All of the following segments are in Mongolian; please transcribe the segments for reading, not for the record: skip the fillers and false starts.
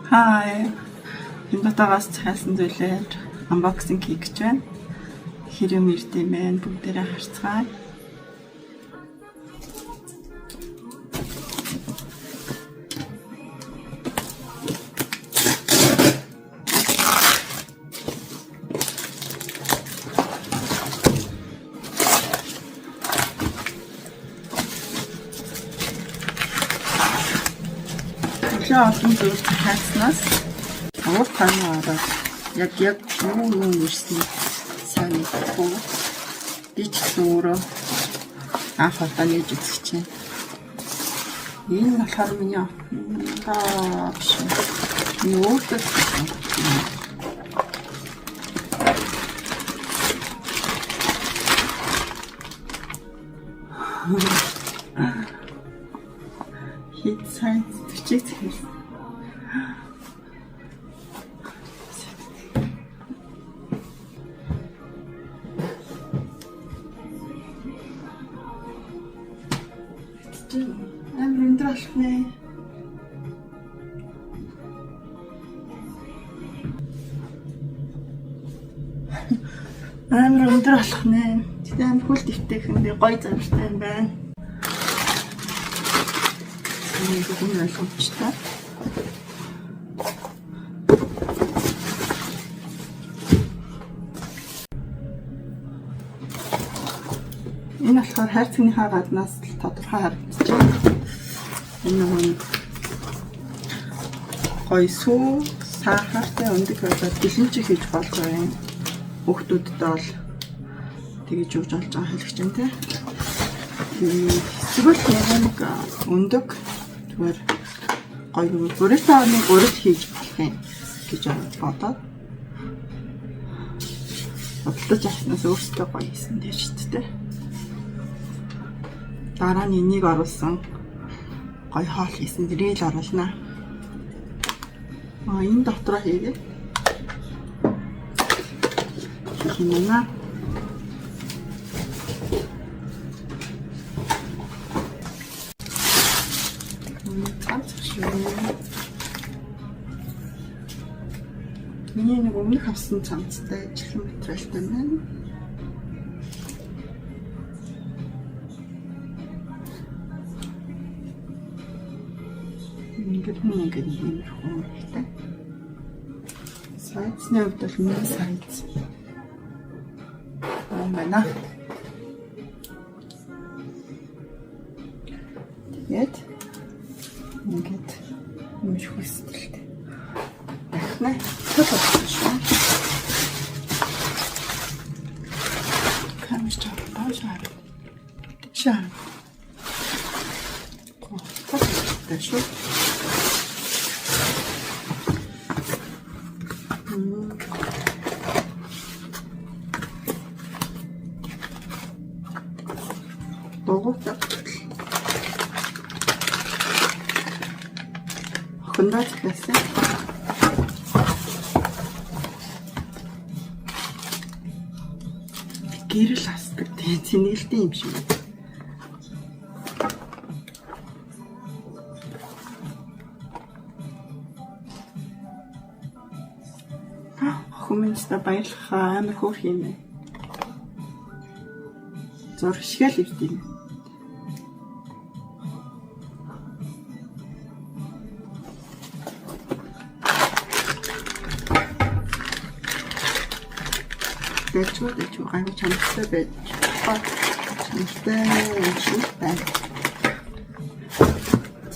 Hi. Энэ батагаас цаасан зүйлээр unboxing хийх гэж байна. Хэр юм ирдэм бэ? Бүгдээрээ харцгаая. Олон зүйл хайснаас авах тань ороод яг юу ирсэн сайн мэдгүй. Би ч өөрөө анх удаа нээж үзэж байна. Энэ болохоор миний биш. Энэ өөртөө хит сайн төчиж хэлсэн. Амар өндөр болох нэ. Амар өндөр болох нэ. Тэгтээ амар хүл дэвтэйхэндээ гоё замштай юм байна. Энэ ойлгомжтой. Энэ болохоор хайрцагийнхаа гаднаас л тодорхой харагдаж байна. Энэ нь гоё сүү, сахартай өндөг болоод бэлэнчиг хийж болж байгаа юм. Хүүхдүүдэд бол тэгэж өгж болж байгаа хэлж чинь тий. Тэгвэл нэг өндөг зүгээр гоё бүрээсээ нэг өрөл хийж болох юм гэж бодоод бодлож яснаас өөртөө гоё хийсэн дээ шүү дээ. Дараа нь энийг оруулсан гоё хоол хийсэн дэрэл оруулнаа. Энэ дотроо хийгээ. Хинэнэ. Миний нэг өмнөх авсан цамцтай жилхэн материалтай байна. Ингээд юм хэрэгтэй. Сайзны хувьд бол миний сайз. Байна. Тэгээд ингээд юм шүлсэлтэй. Ахна тотогсон. Камж таашаа. Чаа. Тотогсон. Догоогоо хөндөж байсан. Гэрэл асдаг тийм цэнгэлтэй юм шиг байна. Хүмүүст баярлах амар хөөрх юм байна. Зуршгал ирд юм. Дэчүү гайгүй чанартай байж. Чанартай шиг байна.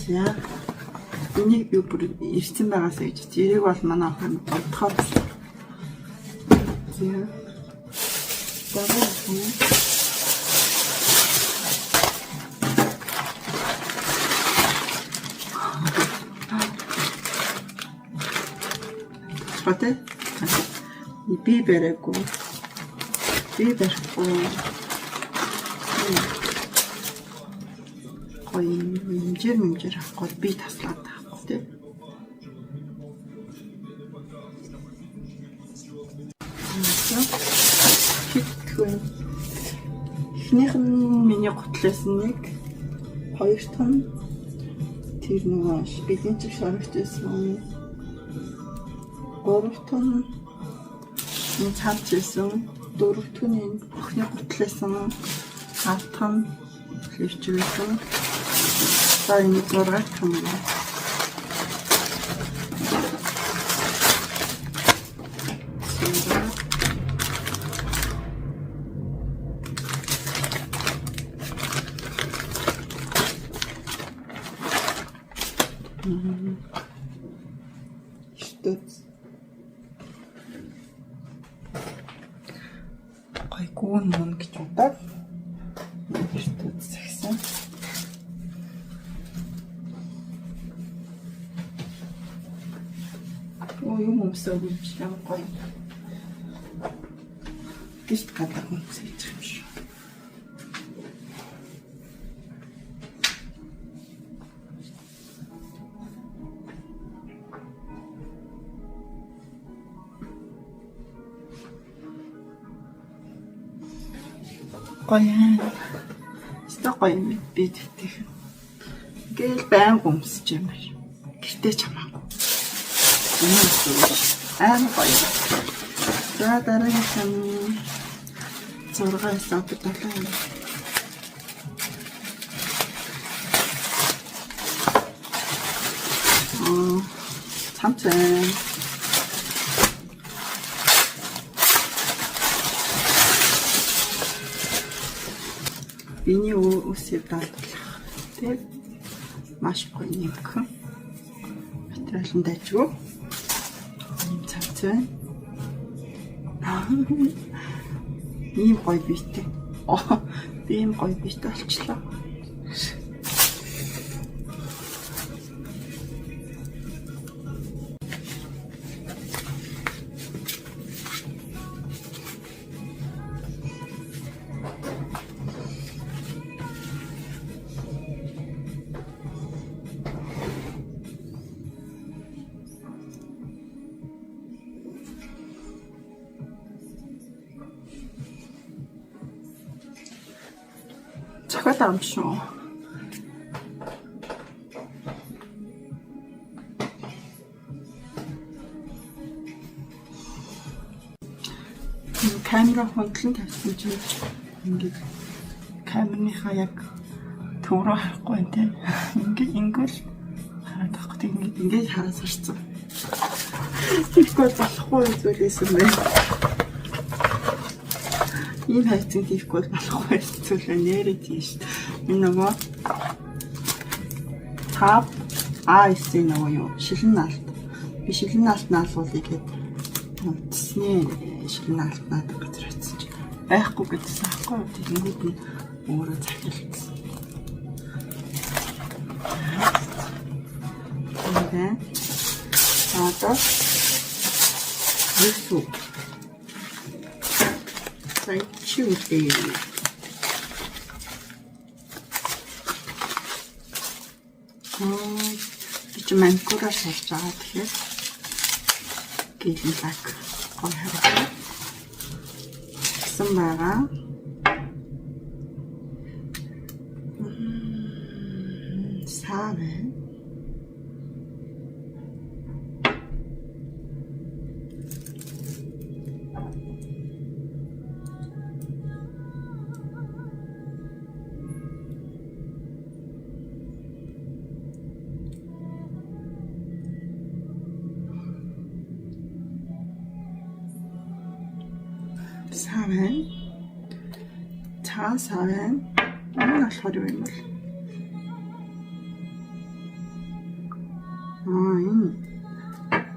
За. Энийг би бүр ирсэн байгаасаа гэж зэрэг бол манай охин бодохоор. За. Батэ би бариагүй. Би барихгүй. Гоё хэмжээр авахгүй би таслаад таахгүй тий. Хитгүй. Эхнийх нь миний готлоос нэг, хоёр дахь нь тэр нөгөө бэлэнчиг шорогч байсан. 3 энэ цавч байсан 4 түүний охины гутлээсэн 5 хөвчүүлсэн за энэ 6 том юм. Гой гүн мөн гэж удаад иртүүд загсан. Юм өмсөөгүй юм шиг амар гоё. Гişт гадаг өмсөж юм шиг. Гоё. Стокой бид тэгэх. Гэл байн гомсож юм байна. Гэртээ чамаагүй. Аа гоё. За дараагийн 6 савд талаа. 참치. Миний үсээ даалгах. Тэг маш гоё нэг материал нь дайжгүй. Цавцаа. Ийм гоё бийтэй. Би ийм гоё бийтэй болчлоо. Захад ам шүү. Камера хөндлөн тавьсан чинь ингээд камерныхаа яг төв рүү харахгүй юм те. Ингээд хараад авахгүй ингээд хараад сурцсан. Тэгвэл болохгүй зүйлээс юм байна. Ийм хайцын хийхгүй болохгүй зүйлээ нэрээ тийш. Энэ нөгөө тав айсын нөгөө юу шилэн наалт. Би шилэн наалт наалуулъя гэхэд утасны шилэн наалт надад газар очсон чи. Байхгүй гэдсэн аахгүй тэгэнгүүт нь өөрөө захиалсан. Тэгээд одоо юусу чиүтэй. Би ч манкураар сарж байгаа тэгэхээр гээлэн лак гоё харагдана. Гэсэн байгаа. Савэ. Савэн. Цаа савэн. Энэ болохоор юу юм бэ? Энэ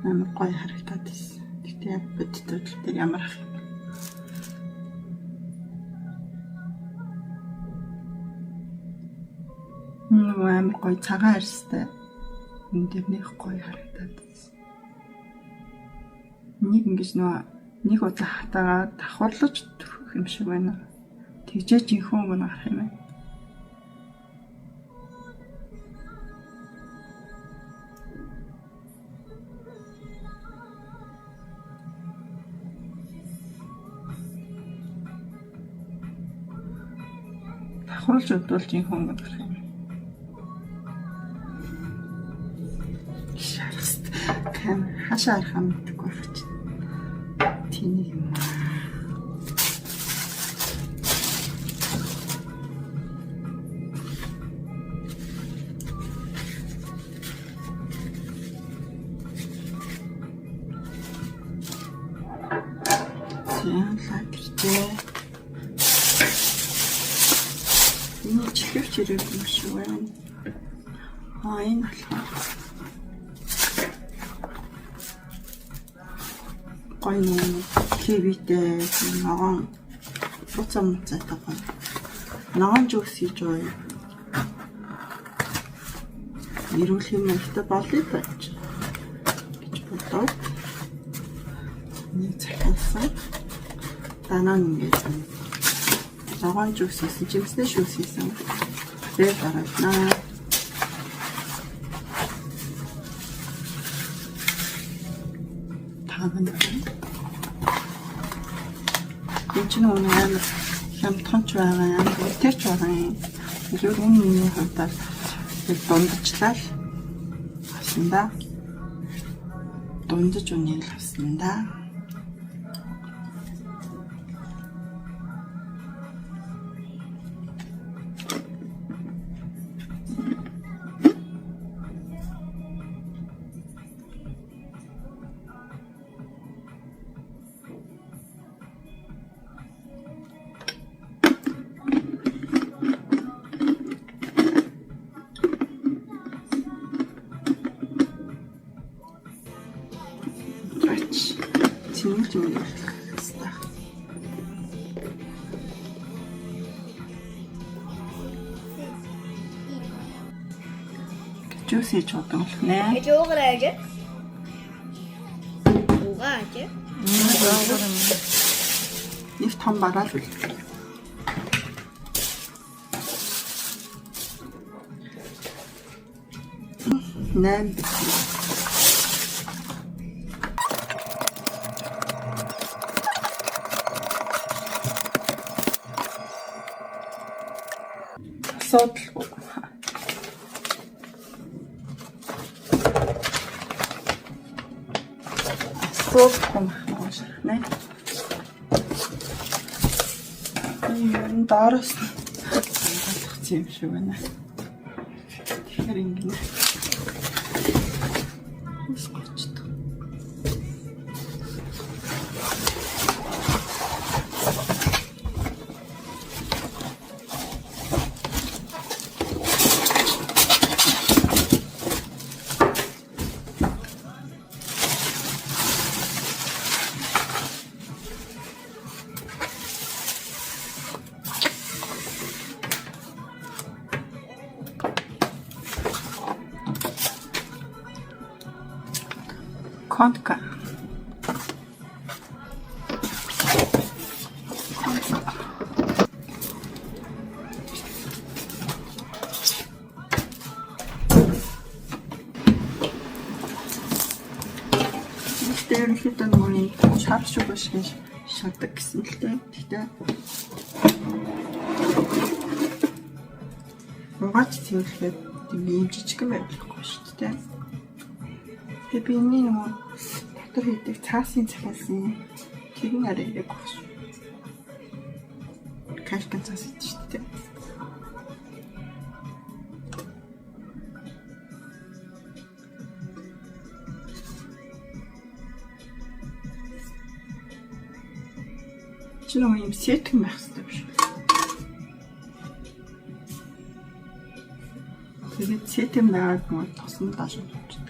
амар гоё харагдаад байна. Тэгтээ яг бодтол дээр ямар ах юм. Амар гоё цагаан арьстай. Энэ дээр нэг гоё харагдаад байна. Нэг ингэж нэг удаа хатагаа давхарлаж төрөх юм шиг байна. Тэгжээ жинхэнэ гэн гарах юм байна. Давхарлаж удвал жинхэнэ гэн гарах юм. Шархс камера хашаа харахаа мэдгүй ч. Тийм юм аа. Лагертэй. Энэ чихвч ирэх юм шиг байна. Энэ болохоор гоё кивитэй ногоон буцам цаатаа ногоон жуус хийж байна. Ирүүл юм ихтэй болъё байж гэж бодоод нэг захиалсан. Данаа ингээд ногоон жуус хийсэн, жимсний шүүс хийсэн. Тэгээд дараалнаа. Таван. Энэ ч нэг амар хямдханч байгаа юм. Тэрч байгаа юм. Зөвхөн миний хантаар дундчлаа л авсан да. Дундж үнийг л авсан да. Тэмүүлж мэлэх хэвээр. Жуус хийж удаа болох нэ. Гэж уугараа гэж. Уугаа гэж. Нэг том бараад үл. Нэм. Асуудалгүй. Асуудалгүй махнаа. Энэ доороос хангалтах юм шиг байна. Тэгэхээр ингэ. Контка. Ерөнхийдөө нөгөө шар шиг биш шатдаг гэсэн л дээ. Тэгтээ угаач цэвэрлэхэд ийм жижиг юм байхгүй шүү дээ. Тэгээ би энэ нөгөө дотор хийдэг цаасын захиалсан тэрийн арай яг багш. Кашкан цаас идэж шүү дээ. Чи нөгөө юм сэтгэн байх хэрэгтэй биш. Тэгээд сэтгэн байгаад нөгөө тосон дааш болчихдог.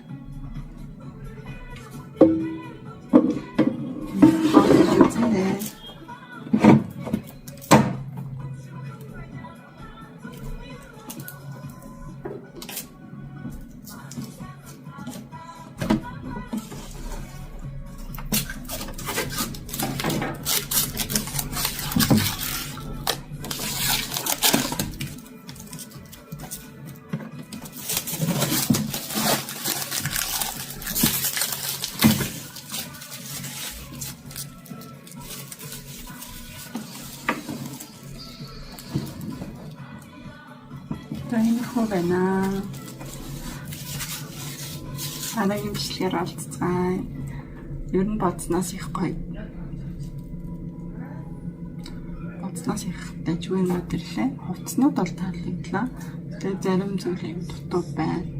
Энэ хөө байна. Анагийн бичлэгээр олцгаая. Ер нь бодсноос их гоё. Бодсноос их дажгүй өдөрлөө. Хувцснууд бол таалагдлаа. Тэгээ зарим зүйл юм дутуу байна.